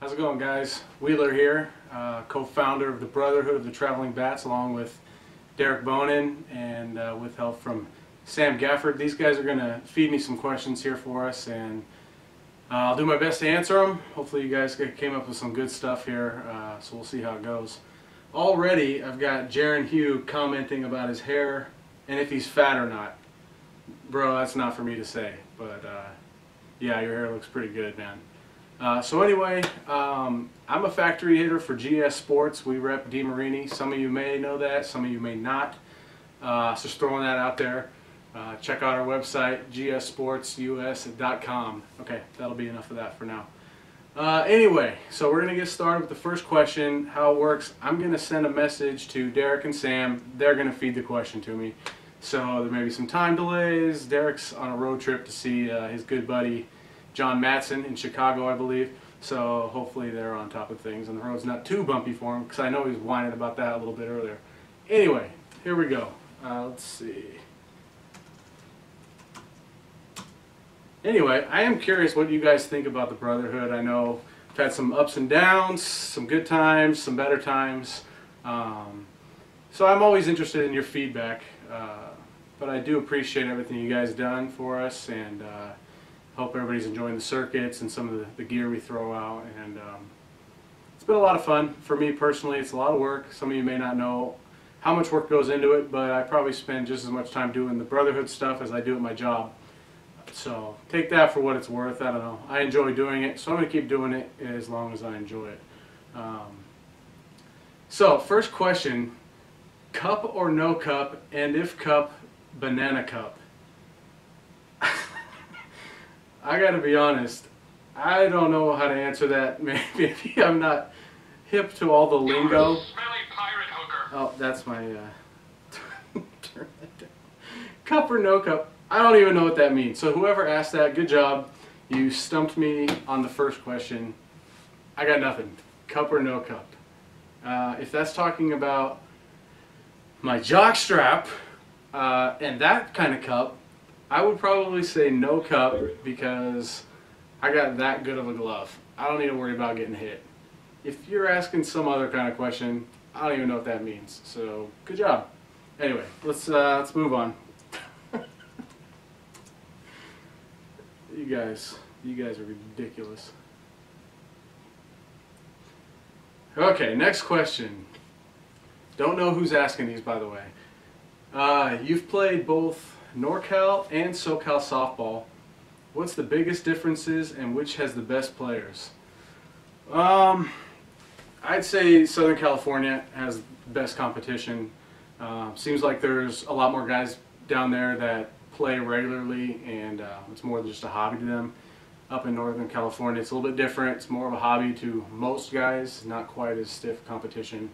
How's it going, guys? Wheeler here, co-founder of the Brotherhood of the Traveling Bats, along with Derek Bonin and with help from Sam Gafford. These guys are going to feed me some questions here for us, and I'll do my best to answer them. Hopefully you guys came up with some good stuff here, so we'll see how it goes. Already, I've got Jaron Hugh commenting about his hair and if he's fat or not. Bro, that's not for me to say, but yeah, your hair looks pretty good, man. So anyway, I'm a factory hitter for GS Sports. We rep DeMarini. Some of you may know that, some of you may not. So just throwing that out there. Check out our website, gsportsus.com. Okay, that'll be enough of that for now. Anyway, so we're going to get started with the first question. How it works, I'm going to send a message to Derek and Sam. They're going to feed the question to me. So there may be some time delays. Derek's on a road trip to see his good buddy John Matson in Chicago, I believe. So hopefully they're on top of things and the road's not too bumpy for him, because I know he was whining about that a little bit earlier. Anyway, here we go. Let's see. Anyway, I am curious what you guys think about the Brotherhood. I know I've had some ups and downs, some good times, some better times. So I'm always interested in your feedback. But I do appreciate everything you guys have done for us, and hope everybody's enjoying the circuits and some of the gear we throw out. And it's been a lot of fun. For me personally, it's a lot of work. Some of you may not know how much work goes into it, but I probably spend just as much time doing the Brotherhood stuff as I do at my job. So take that for what it's worth. I don't know. I enjoy doing it, so I'm going to keep doing it as long as I enjoy it. So first question, cup or no cup, and if cup, banana cup? I gotta be honest, I don't know how to answer that. Maybe I'm not hip to all the lingo. Smelly pirate hooker. Oh, that's my turn that down. Cup or no cup? I don't even know what that means. So whoever asked that, good job. You stumped me on the first question. I got nothing. Cup or no cup? If that's talking about my jock strap and that kind of cup, I would probably say no cup, because I got that good of a glove. I don't need to worry about getting hit. If you're asking some other kind of question, I don't even know what that means. So good job. Anyway, let's move on. You guys are ridiculous. Okay, next question. Don't know who's asking these, by the way. You've played both NorCal and SoCal softball. What's the biggest differences, and which has the best players? I'd say Southern California has the best competition. Seems like there's a lot more guys down there that play regularly, and it's more than just a hobby to them. Up in Northern California, it's a little bit different. It's more of a hobby to most guys, not quite as stiff competition.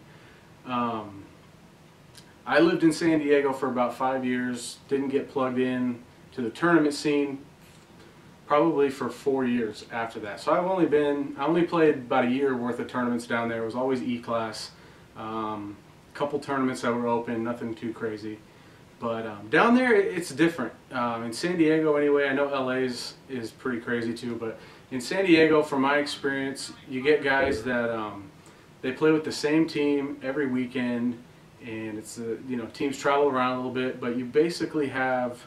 I lived in San Diego for about 5 years, didn't get plugged in to the tournament scene probably for 4 years after that. So I only played about a year worth of tournaments down there. It was always E-class. Couple tournaments that were open, nothing too crazy. But down there it's different. In San Diego anyway, I know LA's is pretty crazy too, but in San Diego, from my experience, you get guys that they play with the same team every weekend. And it's you know, teams travel around a little bit, but you basically have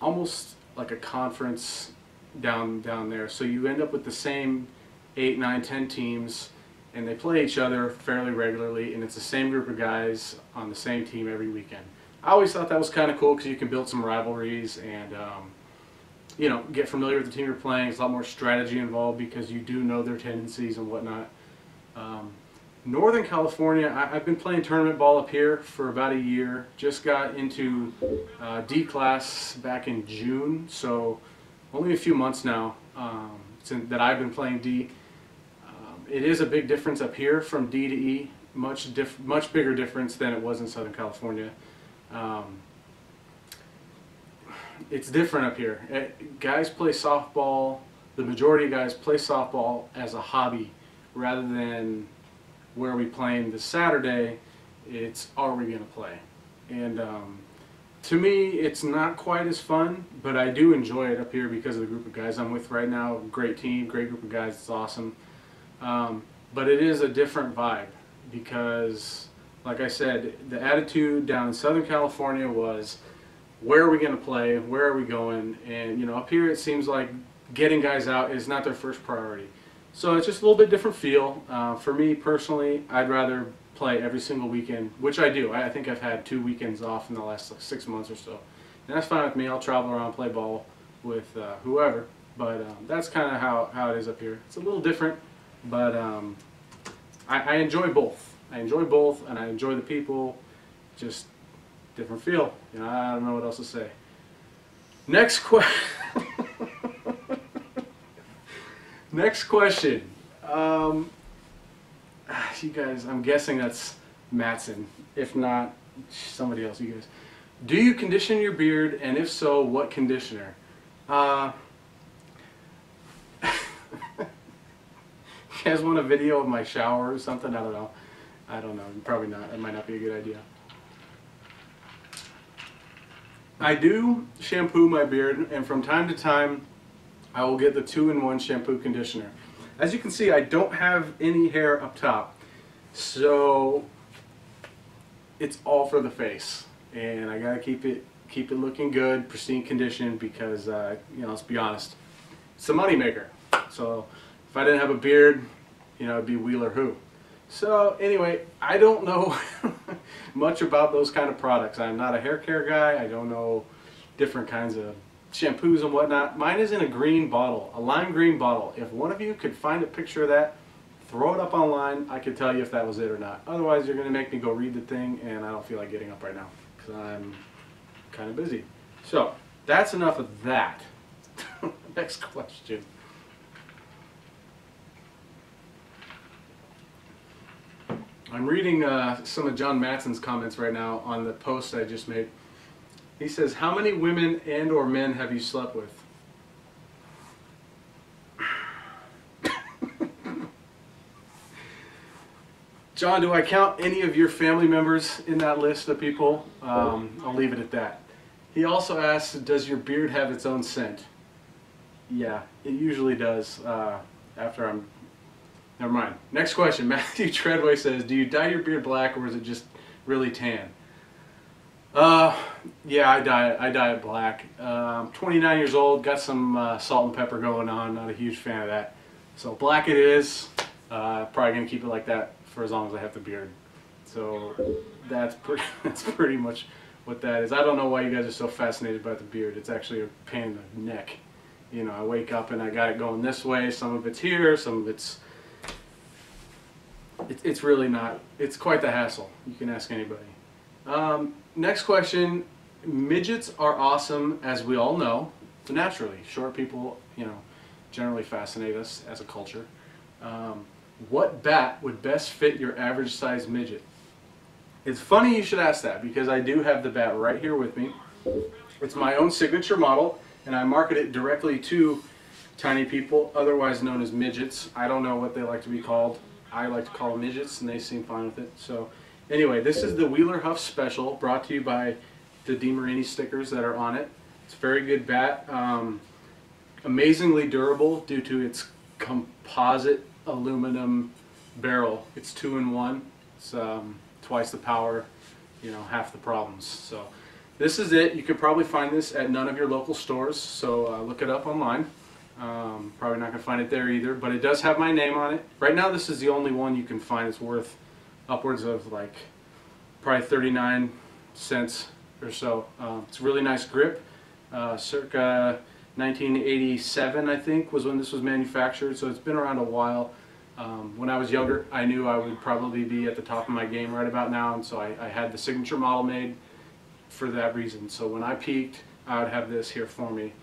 almost like a conference down there. So you end up with the same 8, 9, 10 teams, and they play each other fairly regularly, and it's the same group of guys on the same team every weekend. I always thought that was kind of cool, because you can build some rivalries and you know, get familiar with the team you're playing. There's a lot more strategy involved because you do know their tendencies and whatnot. Northern California, I've been playing tournament ball up here for about a year. Just got into D class back in June, so only a few months now that I've been playing D. It is a big difference up here from D to E, much bigger difference than it was in Southern California. It's different up here. Guys play softball, the majority of guys play softball as a hobby rather than where we playing this Saturday, it's are we going to play? And To me, it's not quite as fun, but I do enjoy it up here because of the group of guys I'm with right now. Great team, great group of guys, it's awesome. But it is a different vibe because, like I said, the attitude down in Southern California was, where are we going to play, where are we going? And you know, up here it seems like getting guys out is not their first priority. So it's just a little bit different feel. For me personally, I'd rather play every single weekend, which I do. I think I've had 2 weekends off in the last 6 months or so. And that's fine with me. I'll travel around, play ball with whoever. But that's kind of how it is up here. It's a little different, but I enjoy both. I enjoy both, and I enjoy the people. Just different feel. You know, I don't know what else to say. Next question. Next question. You guys, I'm guessing that's Matson. If not, somebody else, you guys. Do you condition your beard, and if so, what conditioner? You guys want a video of my shower or something? I don't know. I don't know. Probably not. It might not be a good idea. I do shampoo my beard, and from time to time, I will get the 2-in-1 shampoo conditioner. As you can see, I don't have any hair up top, so it's all for the face, and I gotta keep it looking good, pristine condition, because you know, let's be honest, it's a money maker. So if I didn't have a beard, you know, it'd be Wheeler Who. So anyway, I don't know much about those kind of products. I'm not a hair care guy. I don't know different kinds of shampoos and whatnot. Mine is in a green bottle, a lime green bottle. If one of you could find a picture of that, throw it up online. I could tell you if that was it or not. Otherwise, you're going to make me go read the thing, and I don't feel like getting up right now because I'm kind of busy. So that's enough of that. Next question. I'm reading some of John Matson's comments right now on the post I just made. He says, how many women and or men have you slept with? John, do I count any of your family members in that list of people? I'll leave it at that. He also asks, does your beard have its own scent? Yeah, it usually does after I'm... Never mind. Next question. Matthew Treadway says, do you dye your beard black or is it just really tan? Yeah, I dye it black. 29 years old, got some salt and pepper going on, not a huge fan of that. So black it is. Probably going to keep it like that for as long as I have the beard. So that's pretty much what that is. I don't know why you guys are so fascinated by the beard. It's actually a pain in the neck. You know, I wake up and I got it going this way. Some of it's here, some of it's really not. It's quite the hassle. You can ask anybody. Next question. Midgets are awesome, as we all know, naturally. Short people, you know, generally fascinate us as a culture. What bat would best fit your average size midget? It's funny you should ask that because I do have the bat right here with me. It's my own signature model, and I market it directly to tiny people, otherwise known as midgets. I don't know what they like to be called. I like to call them midgets, and they seem fine with it. So anyway, this is the Wheeler Huff Special, brought to you by the DeMarini stickers that are on it. It's a very good bat. Amazingly durable due to its composite aluminum barrel. It's 2-in-1. It's twice the power, you know, half the problems. So this is it. You could probably find this at none of your local stores, so look it up online. Probably not going to find it there either, but it does have my name on it. Right now this is the only one you can find. It's worth upwards of like probably 39 cents or so. It's a really nice grip. Circa 1987 I think was when this was manufactured, so it's been around a while. When I was younger I knew I would probably be at the top of my game right about now, and so I had the signature model made for that reason. So when I peaked, I would have this here for me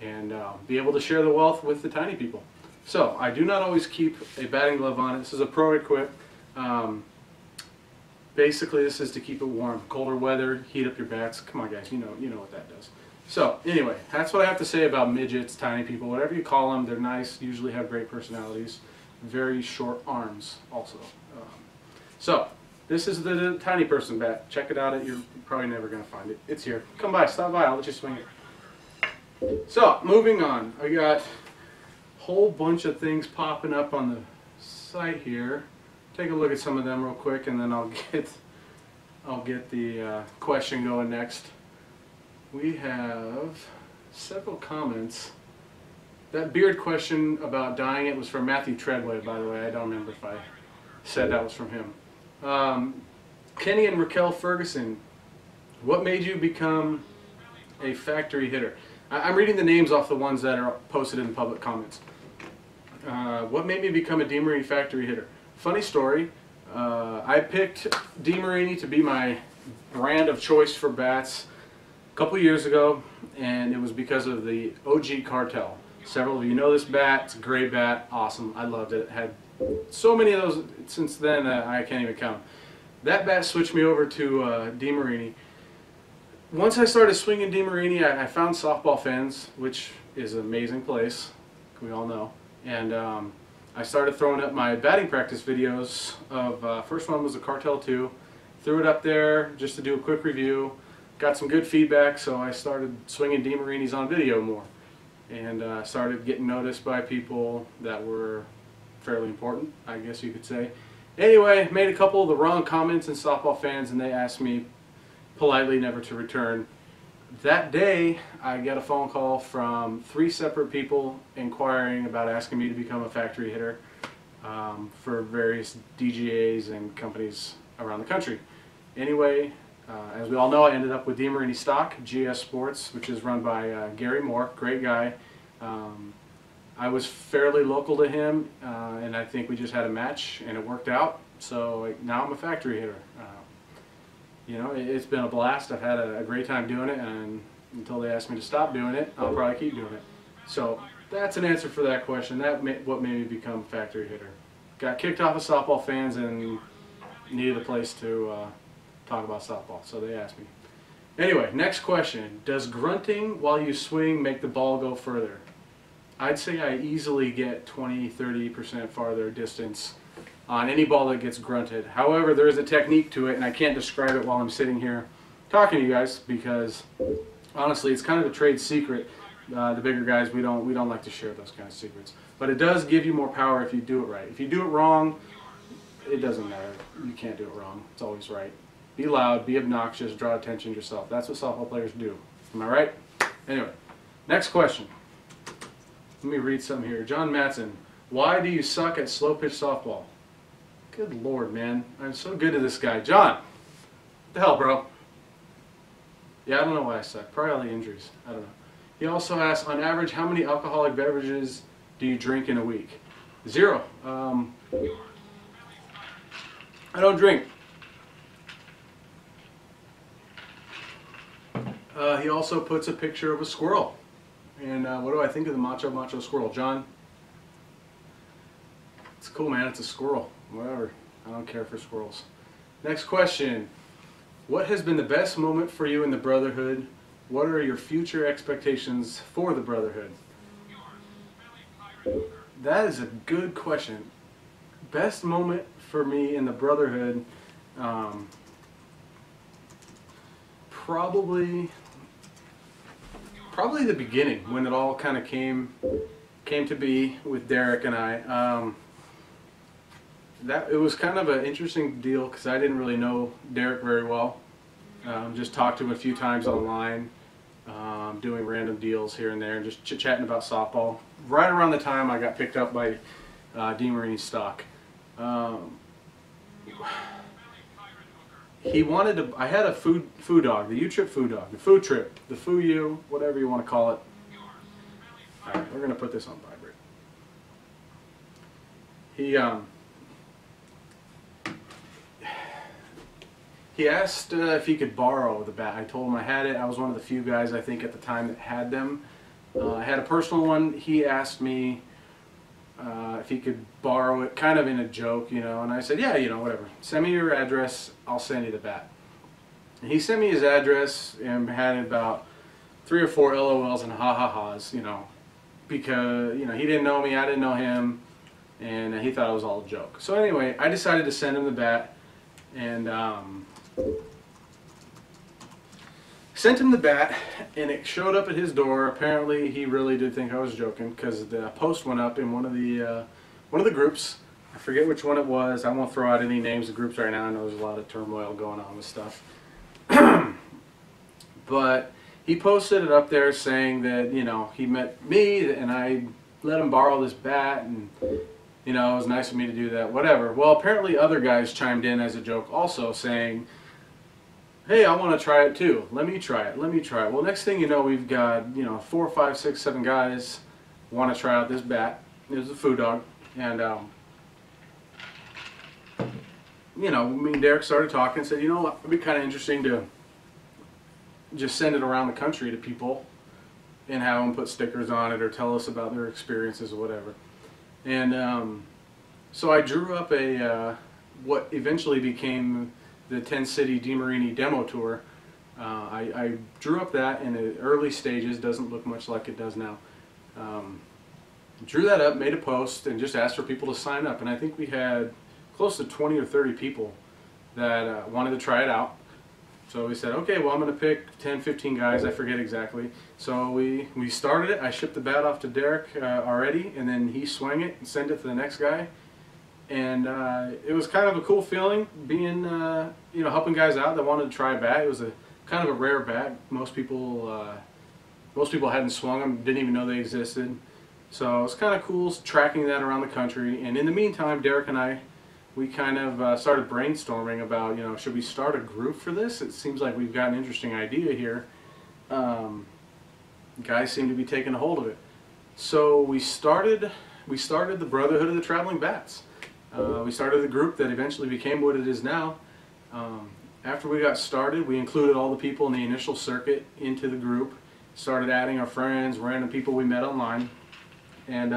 and be able to share the wealth with the tiny people. So I do not always keep a batting glove on it. This is a pro equip. Basically this is to keep it warm. Colder weather, heat up your bats. Come on guys, you know what that does. So anyway, that's what I have to say about midgets, tiny people, whatever you call them. They're nice, usually have great personalities. Very short arms also. So This is the tiny person bat. Check it out. You're probably never going to find it. It's here. Come by. Stop by. I'll let you swing it. So, moving on. I got a whole bunch of things popping up on the site here. Take a look at some of them real quick, and then I'll get the question going next. We have several comments. That beard question about dyeing it was from Matthew Treadway, by the way. I don't remember if I said that was from him. Kenny and Raquel Ferguson, what made you become a factory hitter? I'm reading the names off the ones that are posted in the public comments. What made me become a DeMarini factory hitter? Funny story. I picked DeMarini to be my brand of choice for bats a couple years ago, and it was because of the OG Cartel. Several of you know this bat. It's a great bat. Awesome. I loved it. Had so many of those since then I can't even count. That bat switched me over to DeMarini. Once I started swinging DeMarini, I found Softball Fans, which is an amazing place, we all know. And I started throwing up my batting practice videos of, first one was the Cartel 2. Threw it up there just to do a quick review. Got some good feedback, so I started swinging DeMarinis on video more. And started getting noticed by people that were fairly important, I guess you could say. Anyway, made a couple of the wrong comments in Softball Fans, and they asked me politely never to return. That day, I got a phone call from 3 separate people inquiring about asking me to become a factory hitter for various DGAs and companies around the country. Anyway, as we all know, I ended up with DeMarini Stock, GS Sports, which is run by Gary Moore, great guy. I was fairly local to him, and I think we just had a match, and it worked out. So now I'm a factory hitter. You know, it's been a blast. I've had a great time doing it, and until they ask me to stop doing it, I'll probably keep doing it. So that's an answer for that question. What made me become a factory hitter. Got kicked off of Softball Fans and needed a place to talk about softball, so they asked me. Anyway, next question. Does grunting while you swing make the ball go further? I'd say I easily get 20-30% farther distance on any ball that gets grunted. However, there is a technique to it, and I can't describe it while I'm sitting here talking to you guys because honestly, it's kind of a trade secret. The bigger guys, we don't like to share those kind of secrets. But it does give you more power if you do it right. If you do it wrong, it doesn't matter. You can't do it wrong. It's always right. Be loud, be obnoxious, draw attention to yourself. That's what softball players do. Am I right? Anyway, next question. Let me read something here. John Matson, why do you suck at slow pitch softball? Good Lord, man. I'm so good to this guy. John, what the hell, bro? Yeah, I don't know why I suck. Probably all the injuries. I don't know. He also asked, on average, how many alcoholic beverages do you drink in a week? 0. I don't drink. He also puts a picture of a squirrel. And what do I think of the macho squirrel? John? It's cool, man. It's a squirrel. Whatever. I don't care for squirrels. Next question. What has been the best moment for you in the Brotherhood? What are your future expectations for the Brotherhood? That is a good question. Best moment for me in the Brotherhood, probably the beginning, when it all kind of came to be with Derek and I. It was kind of an interesting deal because I didn't really know Derek very well. Just talked to him a few times online, doing random deals here and there, and just chit-chatting about softball. Right around the time I got picked up by DeMarini Stock. He wanted to. I had a food dog, the U-Trip food dog, the food trip, the Foo-U, whatever you want to call it. All right, we're gonna put this on vibrate. He asked if he could borrow the bat. I told him I had it. I was one of the few guys, I think, at the time that had them. I had a personal one. He asked me if he could borrow it, kind of in a joke, you know, and I said, yeah, you know, whatever. Send me your address, I'll send you the bat. And he sent me his address and had about 3 or 4 LOLs and ha-ha-has, you know, because, you know, he didn't know me, I didn't know him, and he thought it was all a joke. So anyway, I decided to send him the bat. and sent him the bat, and it showed up at his door. Apparently, he really did think I was joking, because the post went up in one of the groups. I forget which one it was. I won't throw out any names of groups right now. I know there's a lot of turmoil going on with stuff. But he posted it up there saying that, you know, he met me and I let him borrow this bat, and, you know, it was nice of me to do that, whatever. Well, apparently other guys chimed in as a joke also, saying, hey, I want to try it too. Let me try it. Let me try it. Well, next thing you know, we've got, you know, 4, 5, 6, 7 guys want to try out this bat. It was a food dog. And, you know, me and Derek started talking and said, you know what, it'd be kind of interesting to just send it around the country to people and have them put stickers on it or tell us about their experiences or whatever. And so I drew up a what eventually became the 10-city DeMarini demo tour. I drew up that in the early stages. Doesn't look much like it does now. Drew that up, made a post, and just asked for people to sign up. And I think we had close to 20 or 30 people that wanted to try it out. So we said, okay, well, I'm going to pick 10, 15 guys, I forget exactly. So we started it. I shipped the bat off to Derek already, and then he swung it and sent it to the next guy. And it was kind of a cool feeling being, you know, helping guys out that wanted to try a bat. It was a kind of a rare bat. Most people hadn't swung them, didn't even know they existed. So it was kind of cool tracking that around the country. And in the meantime, Derek and I, we kind of started brainstorming about, you know, should we start a group for this? It seems like we've got an interesting idea here. Guys seem to be taking a hold of it. So we started the Brotherhood of the Traveling Bats. We started a group that eventually became what it is now. After we got started, we included all the people in the initial circuit into the group, started adding our friends, random people we met online, and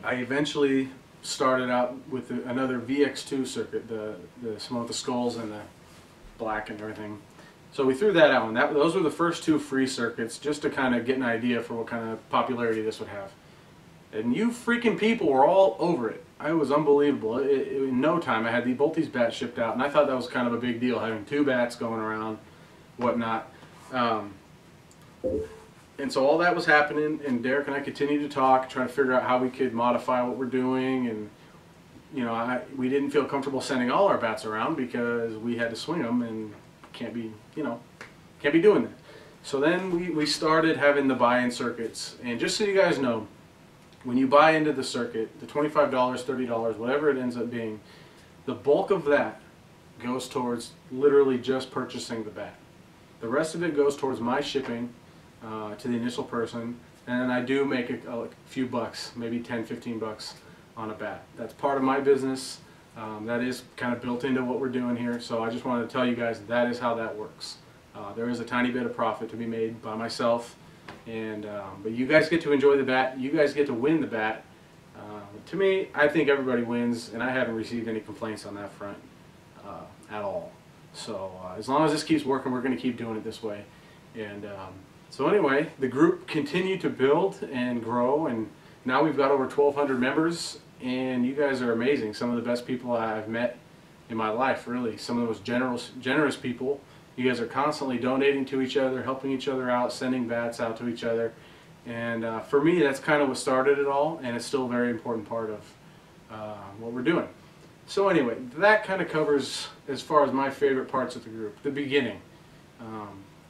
I eventually started out with another VX2 circuit, the one with the skulls and the black and everything. So we threw that out, and those were the first 2 free circuits, just to kind of get an idea for what kind of popularity this would have. And you freaking people were all over it. It was unbelievable. In no time, I had both these bats shipped out, and I thought that was kind of a big deal, having 2 bats going around, whatnot. And so all that was happening, and Derek and I continued to talk, trying to figure out how we could modify what we're doing. And, you know, we didn't feel comfortable sending all our bats around because we had to swing them, and can't be doing that. So then we started having the buy-in circuits. And just so you guys know, when you buy into the circuit, the $25, $30, whatever it ends up being, the bulk of that goes towards literally just purchasing the bat. The rest of it goes towards my shipping to the initial person, and then I do make a few bucks, maybe 10, 15 bucks on a bat. That's part of my business. That is kind of built into what we're doing here, so I just wanted to tell you guys that is how that works. There is a tiny bit of profit to be made by myself, and but you guys get to enjoy the bat. You guys get to win the bat. To me, I think everybody wins, and I haven't received any complaints on that front at all. So as long as this keeps working, we're going to keep doing it this way. And so anyway, the group continued to build and grow, and now we've got over 1,200 members, and you guys are amazing. Some of the best people I've met in my life, really. Some of the most generous people. You guys are constantly donating to each other, helping each other out, sending bats out to each other. And for me, that's kind of what started it all, and it's still a very important part of what we're doing. So anyway, that kind of covers as far as my favorite parts of the group, the beginning.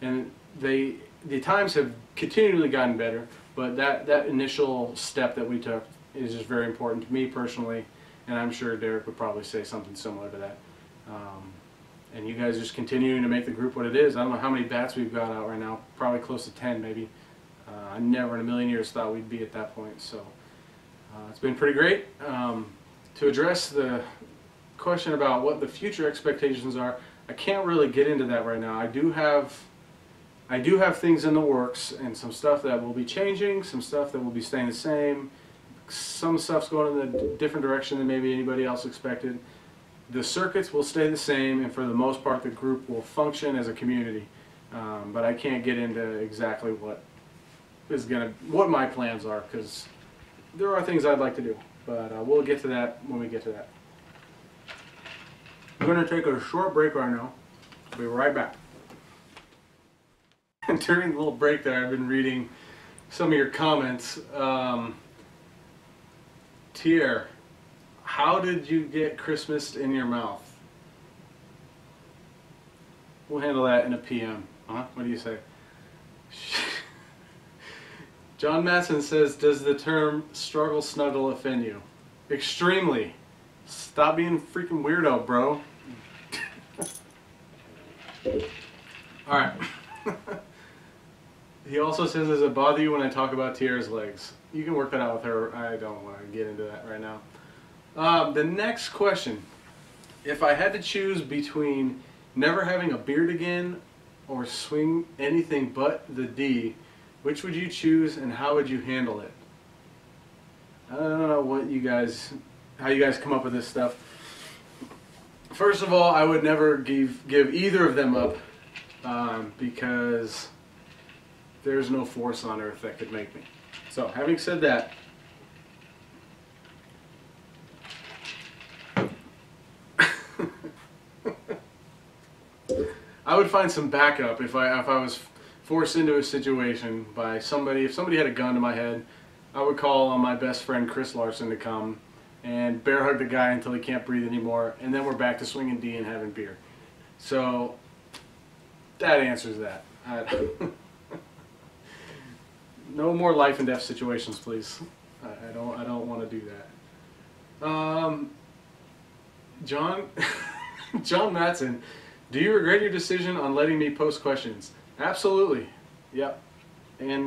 And the times have continually gotten better, but that initial step that we took is just very important to me personally, and I'm sure Derek would probably say something similar to that. And you guys just continuing to make the group what it is. I don't know how many bats we've got out right now, probably close to 10 maybe. I never in a million years thought we'd be at that point, so it's been pretty great. To address the question about what the future expectations are, I can't really get into that right now. I do have things in the works, and some stuff that will be changing, some stuff that will be staying the same, some stuff's going in a different direction than maybe anybody else expected. The circuits will stay the same, and for the most part the group will function as a community. But I can't get into exactly what my plans are, because there are things I'd like to do. But we'll get to that when we get to that. We're going to take a short break right now. We'll be right back. And during the little break there, I've been reading some of your comments. Tier, how did you get Christmas in your mouth? We'll handle that in a PM. Huh? What do you say? John Matson says, does the term struggle snuggle offend you? Extremely. Stop being a freaking weirdo, bro. Alright. He also says, does it bother you when I talk about Tierra's legs? You can work that out with her. I don't want to get into that right now. The next question. If I had to choose between never having a beard again or swing anything but the D, which would you choose and how would you handle it? I don't know what you guys, how you guys come up with this stuff. First of all, I would never give either of them up because there's no force on earth that could make me. So, having said that, I would find some backup if I was forced into a situation by somebody. If somebody had a gun to my head, I would call on my best friend Chris Larson to come and bear hug the guy until he can't breathe anymore, and then we're back to swinging D and having beer. So that answers that. No more life and death situations, please. I don't want to do that. John Matson, do you regret your decision on letting me post questions? Absolutely. Yep. And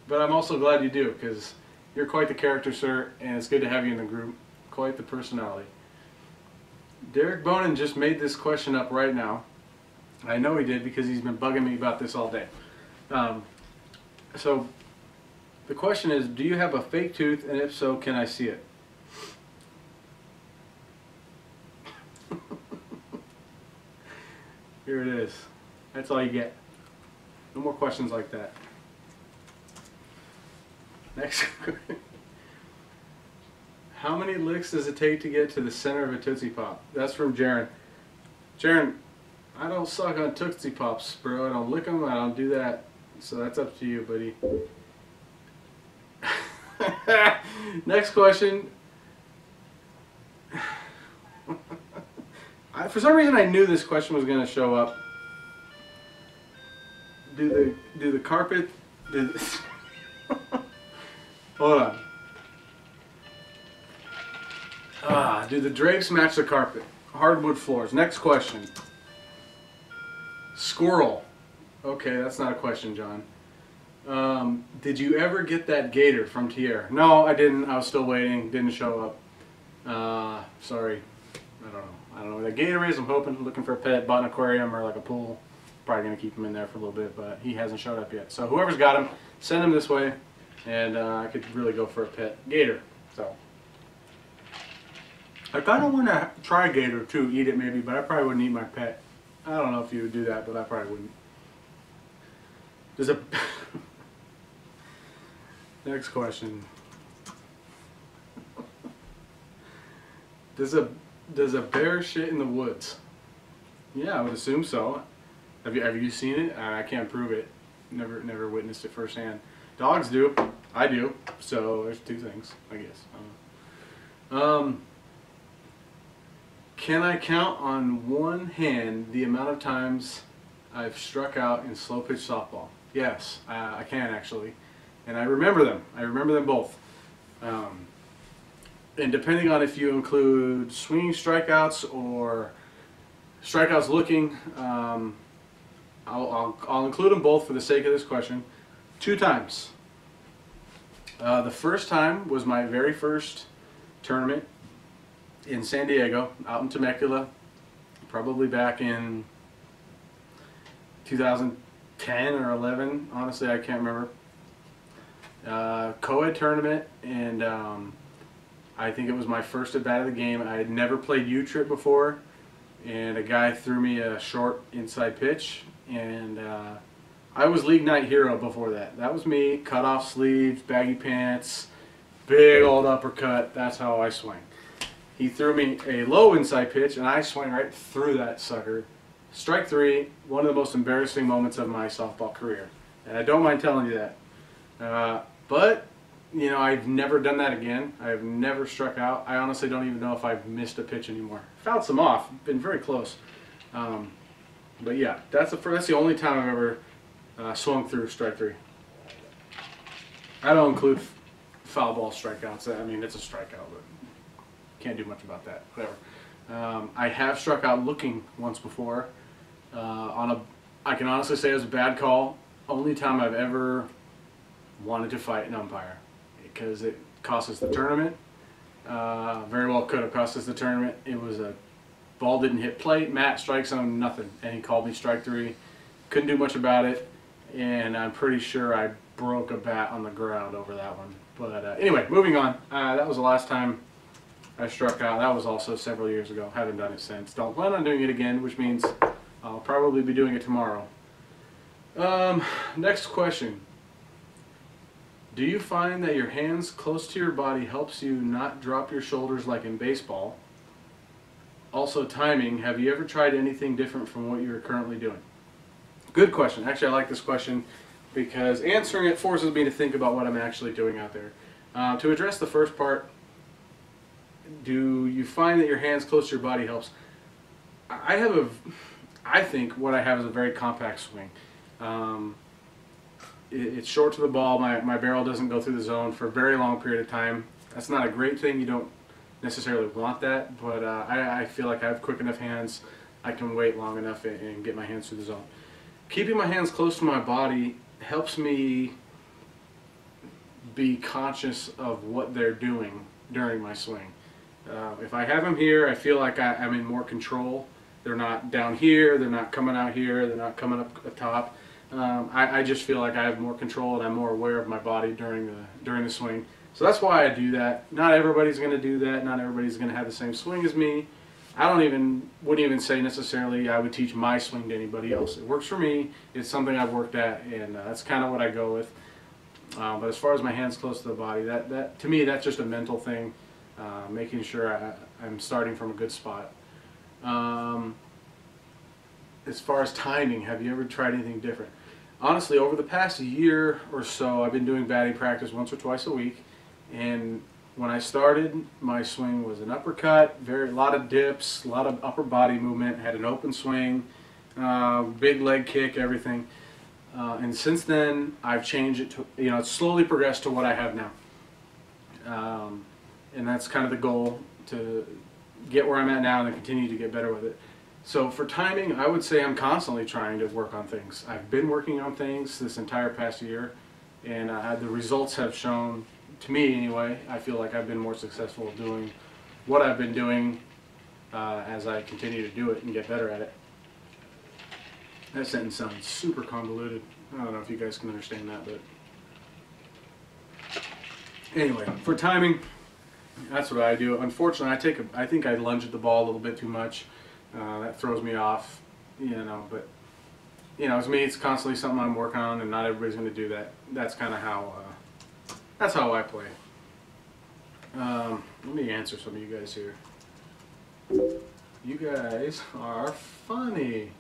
but I'm also glad you do, because you're quite the character, sir, and it's good to have you in the group. Quite the personality. Derek Bonin just made this question up right now. I know he did because he's been bugging me about this all day. So the question is, do you have a fake tooth, and if so, can I see it? Here it is. That's all you get. No more questions like that. Next. How many licks does it take to get to the center of a Tootsie Pop? That's from Jaron. Jaron, I don't suck on Tootsie Pops, bro. I don't lick them. I don't do that. So that's up to you, buddy. Next question. For some reason, I knew this question was going to show up. Do the carpet? Hold on. Do the drapes match the carpet? Hardwood floors. Next question. Squirrel. Okay, that's not a question, John. Did you ever get that gator from Tierra? No, I didn't. I was still waiting. Didn't show up. Sorry. I don't know where that gator is. I'm hoping, looking for a pet. Bought an aquarium or like a pool. Probably going to keep him in there for a little bit, but he hasn't showed up yet. So whoever's got him, send him this way, and I could really go for a pet gator. So I kind of want to try gator too, eat it maybe, but I probably wouldn't eat my pet. I don't know if you would do that, but I probably wouldn't. There's a next question. Does a bear shit in the woods? Yeah, I would assume so. Have you seen it? I can't prove it. Never witnessed it firsthand. Dogs do. I do. So there's two things, I guess. Can I count on one hand the amount of times I've struck out in slow pitch softball? Yes, I can actually, and I remember them. I remember them both. And depending on if you include swinging strikeouts or strikeouts looking, I'll include them both for the sake of this question. 2 times. The first time was my very first tournament in San Diego, out in Temecula, probably back in 2010 or 11. Honestly, I can't remember. Co-ed tournament, and I think it was my first at bat of the game. I had never played U-Trip before, and a guy threw me a short inside pitch, and I was league night hero before that. That was me, cut off sleeves, baggy pants, big old uppercut. That's how I swing. He threw me a low inside pitch, and I swung right through that sucker. Strike three, one of the most embarrassing moments of my softball career. And I don't mind telling you that. But, you know, I've never done that again. I've never struck out. I honestly don't even know if I've missed a pitch anymore. Fouled some off. Been very close. But yeah, that's the only time I've ever swung through strike three. I don't include foul ball strikeouts. I mean, it's a strikeout, but can't do much about that. Whatever. I have struck out looking once before. I can honestly say it was a bad call. Only time I've ever wanted to fight an umpire, because it cost us the tournament. Very well could have cost us the tournament. It was a ball didn't hit plate. Matt strike zone, nothing, and he called me strike three. Couldn't do much about it, and I'm pretty sure I broke a bat on the ground over that one. But anyway, moving on. That was the last time I struck out. That was also several years ago. Haven't done it since. Don't plan on doing it again, which means I'll probably be doing it tomorrow. Next question. Do you find that your hands close to your body helps you not drop your shoulders like in baseball? Also, timing. Have you ever tried anything different from what you're currently doing? Good question. Actually, I like this question because answering it forces me to think about what I'm actually doing out there. To address the first part, do you find that your hands close to your body helps? I think what I have is a very compact swing. It's short to the ball. My barrel doesn't go through the zone for a very long period of time. That's not a great thing. You don't necessarily want that, but I feel like I have quick enough hands. I can wait long enough and get my hands through the zone. Keeping my hands close to my body helps me be conscious of what they're doing during my swing. If I have them here, I feel like I'm in more control. They're not down here, they're not coming out here, they're not coming up top. I just feel like I have more control and I'm more aware of my body during the swing. So that's why I do that. Not everybody's going to do that. Not everybody's going to have the same swing as me. I wouldn't even say necessarily I would teach my swing to anybody else. It works for me. It's something I've worked at, and that's kind of what I go with. But as far as my hands close to the body, that to me that's just a mental thing, making sure I'm starting from a good spot. As far as timing, have you ever tried anything different? Honestly, over the past year or so, I've been doing batting practice once or twice a week, and when I started, my swing was an uppercut, a lot of dips, a lot of upper body movement, had an open swing, big leg kick, everything. And since then, I've changed it to, it's slowly progressed to what I have now. And that's kind of the goal, to get where I'm at now and then continue to get better with it. So for timing, I would say I'm constantly trying to work on things. I've been working on things this entire past year, and the results have shown, to me anyway, I feel like I've been more successful doing what I've been doing as I continue to do it and get better at it. That sentence sounds super convoluted. I don't know if you guys can understand that, but anyway, for timing, that's what I do. Unfortunately, I think I lunge at the ball a little bit too much. That throws me off, but as me, it's constantly something I'm working on, and not everybody's going to do that. That's kind of how I play. Let me answer some of you guys here. You guys are funny.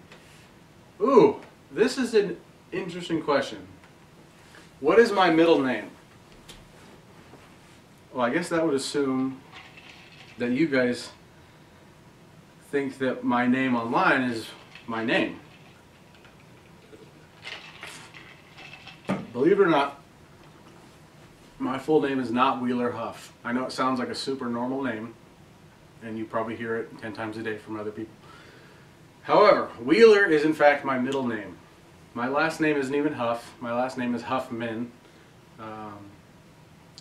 Ooh, this is an interesting question. What is my middle name? Well, I guess that would assume that you guys think that my name online is my name. Believe it or not, my full name is not Wheeler Huff. I know it sounds like a super normal name, and you probably hear it 10 times a day from other people. However, Wheeler is in fact my middle name. My last name isn't even Huff. My last name is Huffman.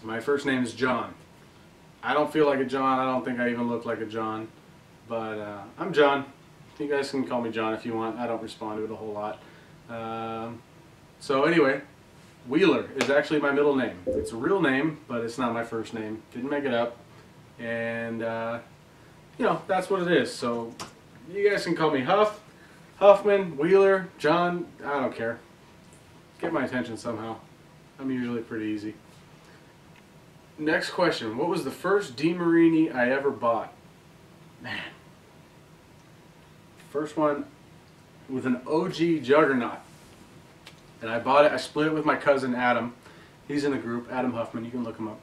My first name is John. I don't feel like a John. I don't think I even look like a John. But I'm John. You guys can call me John if you want. I don't respond to it a whole lot. So anyway, Wheeler is actually my middle name. It's a real name, but it's not my first name. Didn't make it up. And, that's what it is. So you guys can call me Huff, Huffman, Wheeler, John. I don't care. Get my attention somehow. I'm usually pretty easy. Next question. What was the first DeMarini I ever bought? Man. First one with an OG Juggernaut. And I bought it, I split it with my cousin Adam. He's in the group, Adam Huffman, you can look him up.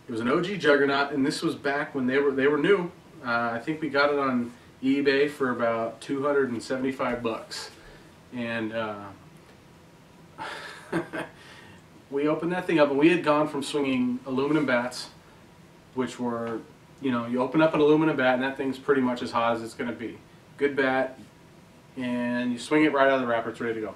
It was an OG Juggernaut, and this was back when they were new. I think we got it on eBay for about 275 bucks. And we opened that thing up, and we had gone from swinging aluminum bats, which were, you know, you open up an aluminum bat and that thing's pretty much as hot as it's going to be. Good bat, and you swing it right out of the wrapper, it's ready to go.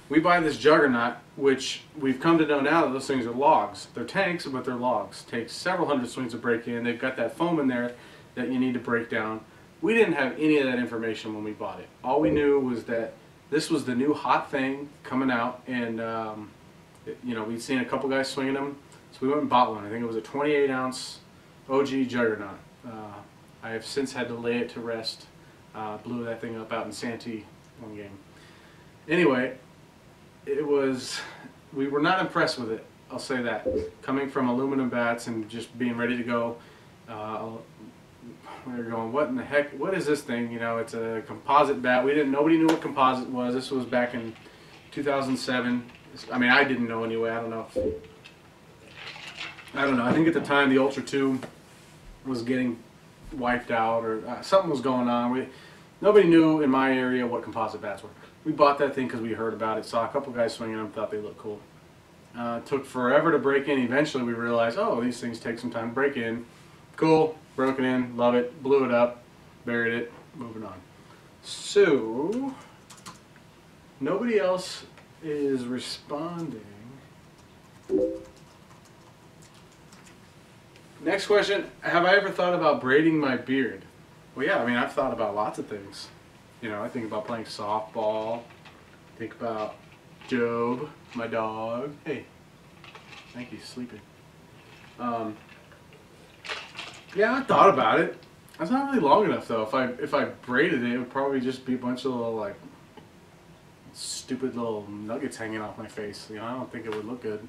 We buy this Juggernaut, which we've come to know now that those things are logs. They're tanks, but they're logs. Takes several hundred swings to break in. They've got that foam in there that you need to break down. We didn't have any of that information when we bought it. All we knew was that this was the new hot thing coming out, and you know, we'd seen a couple guys swinging them, so we went and bought one. I think it was a 28-ounce OG Juggernaut. I have since had to lay it to rest. Blew that thing up out in Santee one game. Anyway, we were not impressed with it, I'll say that. Coming from aluminum bats and just being ready to go, we were going, what in the heck, what is this thing? You know, it's a composite bat. Nobody knew what composite was. This was back in 2007. I mean, I didn't know anyway. I don't know. I think at the time the Ultra 2 was getting wiped out, or something was going on. Nobody knew in my area what composite bats were. We bought that thing because we heard about it, saw a couple guys swinging them, thought they looked cool. It took forever to break in. Eventually we realized, oh, these things take some time to break in. Cool, broke it in, love it, blew it up, buried it, moving on. So, nobody else is responding. Next question, have I ever thought about braiding my beard? Well, yeah, I mean, I've thought about lots of things. You know, I think about playing softball, think about Job, my dog. Hey, thank you, sleeping. Yeah, I thought about it. That's not really long enough, though. If I braided it, it would probably just be a bunch of little, like, stupid little nuggets hanging off my face. You know, I don't think it would look good.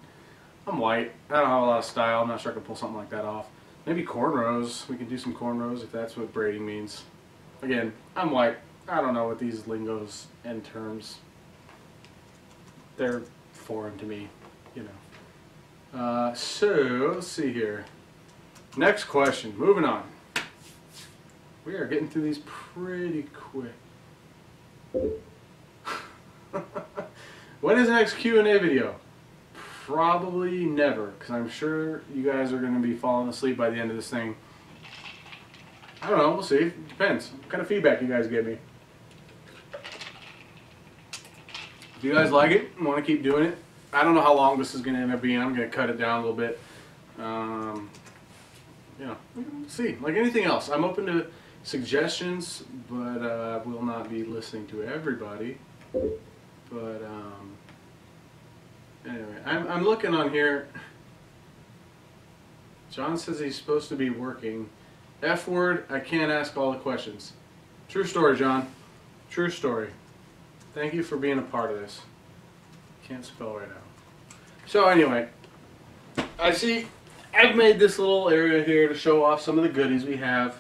I'm white. I don't have a lot of style. I'm not sure I can pull something like that off. Maybe cornrows. We can do some cornrows if that's what braiding means. Again, I'm white. I don't know what these lingos and terms. They're foreign to me, you know. So, let's see here. Next question. Moving on. We are getting through these pretty quick. When is the next Q&A video? Probably never, because I'm sure you guys are going to be falling asleep by the end of this thing. I don't know, we'll see. It depends. What kind of feedback you guys give me. If you guys like it and want to keep doing it, I don't know how long this is going to end up being. I'm going to cut it down a little bit. You know, we'll see. Like anything else, I'm open to suggestions, but will not be listening to everybody. But anyway, I'm looking on here. John says he's supposed to be working. F word, I can't ask all the questions. True story, John. True story. Thank you for being a part of this. Can't spell right now. So anyway, I see I've made this little area here to show off some of the goodies we have.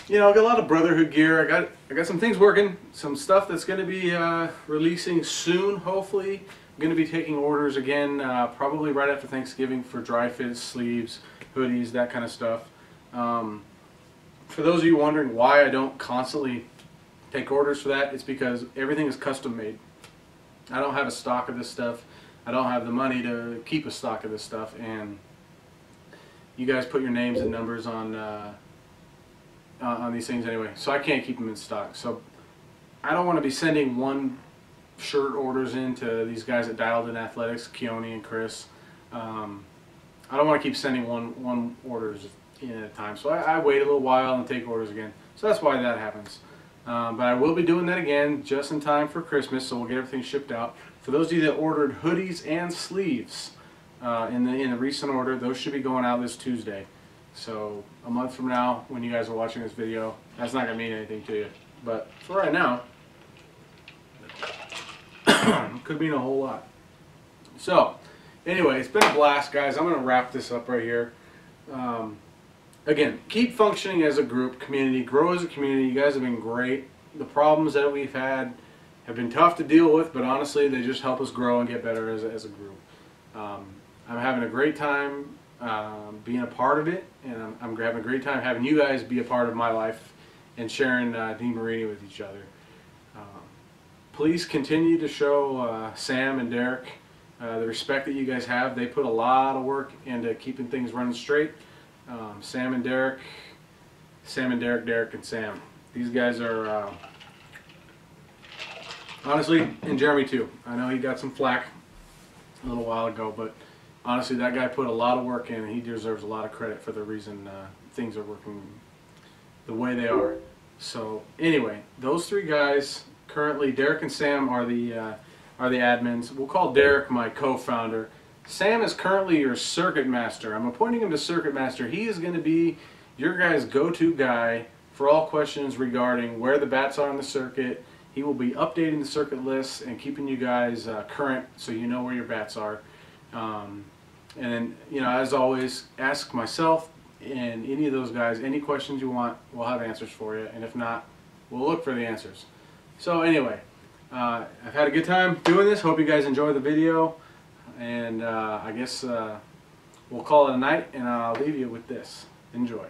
You know, I got a lot of Brotherhood gear. I got some things working, some stuff that's going to be releasing soon, hopefully. I'm going to be taking orders again, probably right after Thanksgiving for dry fits, sleeves, hoodies, that kind of stuff. For those of you wondering why I don't constantly take orders for that, it's because everything is custom made. I don't have a stock of this stuff. I don't have the money to keep a stock of this stuff, and you guys put your names and numbers on these things anyway, so I can't keep them in stock. So I don't want to be sending one shirt orders in to these guys at Dialed In Athletics, Keone and Chris. I don't want to keep sending one orders in at a time, so I wait a little while and take orders again. So that's why that happens. But I will be doing that again just in time for Christmas, so we'll get everything shipped out. For those of you that ordered hoodies and sleeves in the recent order, those should be going out this Tuesday. So a month from now, when you guys are watching this video, that's not going to mean anything to you. But for right now, it could mean a whole lot. So anyway, it's been a blast, guys. I'm going to wrap this up right here. Again, keep functioning as a group, community, grow as a community. You guys have been great. The problems that we've had have been tough to deal with, but honestly, they just help us grow and get better as a group. I'm having a great time being a part of it, and I'm having a great time having you guys be a part of my life and sharing Dean Marini with each other. Please continue to show Sam and Derek the respect that you guys have. They put a lot of work into keeping things running straight. Sam and Derek, Derek and Sam. These guys are, honestly, and Jeremy too. I know he got some flack a little while ago, but honestly, that guy put a lot of work in, and he deserves a lot of credit for the reason things are working the way they are. So anyway, those three guys, currently Derek and Sam are the admins. We'll call Derek my co-founder. Sam is currently your circuit master. I'm appointing him to circuit master. He is going to be your guys' go-to guy for all questions regarding where the bats are on the circuit. He will be updating the circuit lists and keeping you guys current so you know where your bats are. And then, you know, as always, ask myself and any of those guys any questions you want. We'll have answers for you, and if not, we'll look for the answers. So anyway, I've had a good time doing this. Hope you guys enjoy the video. And I guess we'll call it a night, and I'll leave you with this. Enjoy.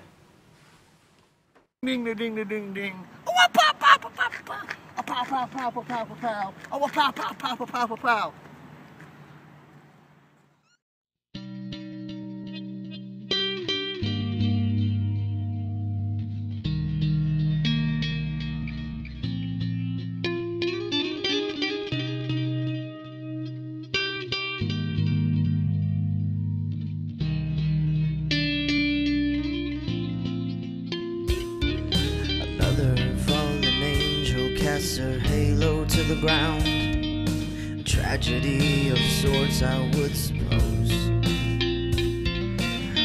Ding ding ding ding ding. Oh, pow pow pow pow pow. Oh, pow pow pow pow pow pow. Oh, pow pow pow pow pow pow. Her halo to the ground, a tragedy of sorts, I would suppose.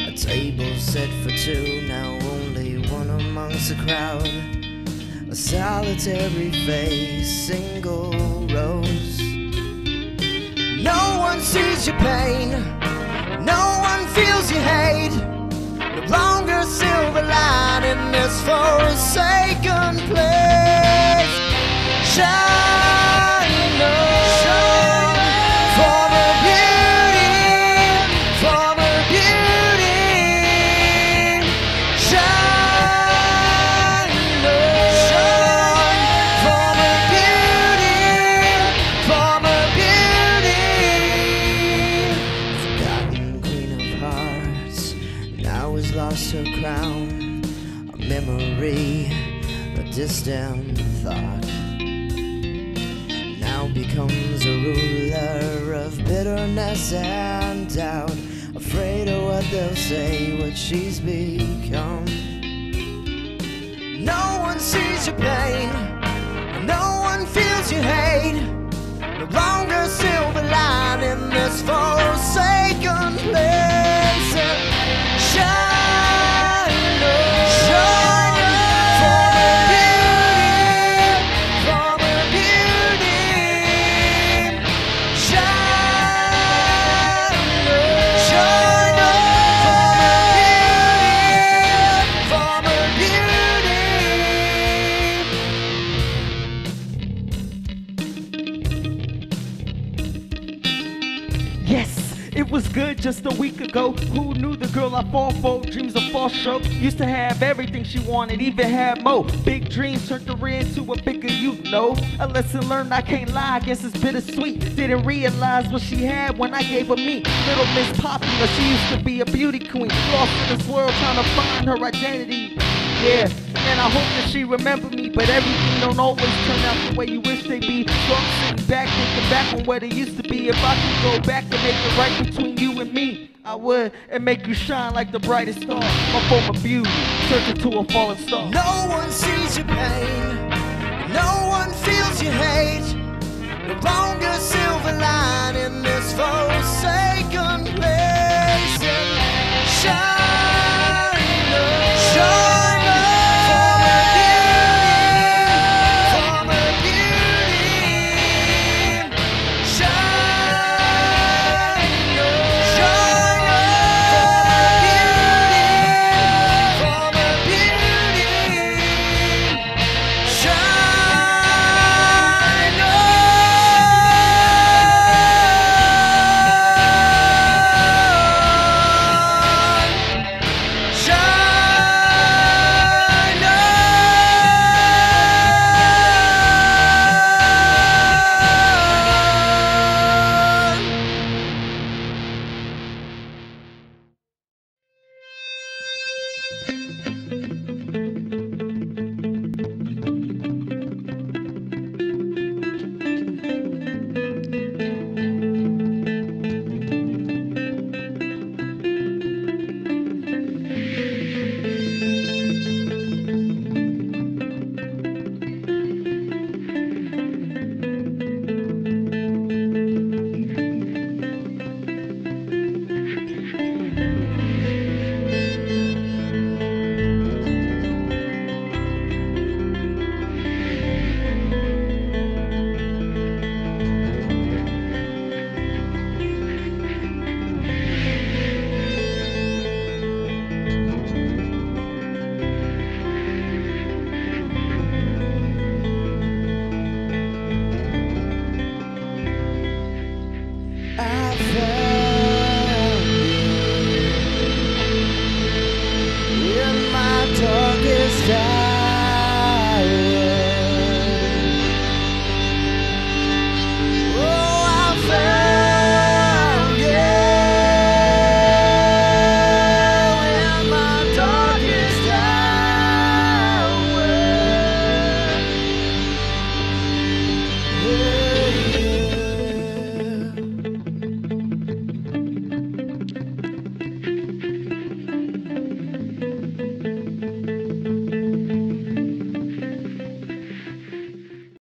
A table set for two, now only one amongst the crowd. A solitary face, single rose. No one sees your pain, no one feels your hate. No longer silver line in this forsaken place. Shine on for the beauty, for the beauty. Shine on for the beauty, for the beauty. Forgotten queen of hearts now has lost her crown. A memory, a distant thought, becomes a ruler of bitterness and doubt, afraid of what they'll say, what she's become. No one sees your pain, no one feels your hate. No longer silver line in this forsaken place. Shine, shine for the beauty, for the beauty. It was good just a week ago. Who knew the girl I fall for? Dreams of fall show. Used to have everything she wanted, even had more. Big dreams turned her into a bigger you know. A lesson learned, I can't lie, I guess it's bittersweet. Didn't realize what she had when I gave her me. Little Miss Popular, she used to be a beauty queen. Lost in this world trying to find her identity. Yeah, and I hope that she remember me, but everything don't always turn out the way you wish they be. So I'm sitting back, thinking back on where they used to be. If I could go back and make it right between you and me, I would, and make you shine like the brightest star. My former beauty turned into a fallen star. No one sees your pain, no one feels your hate. No longer silver line in this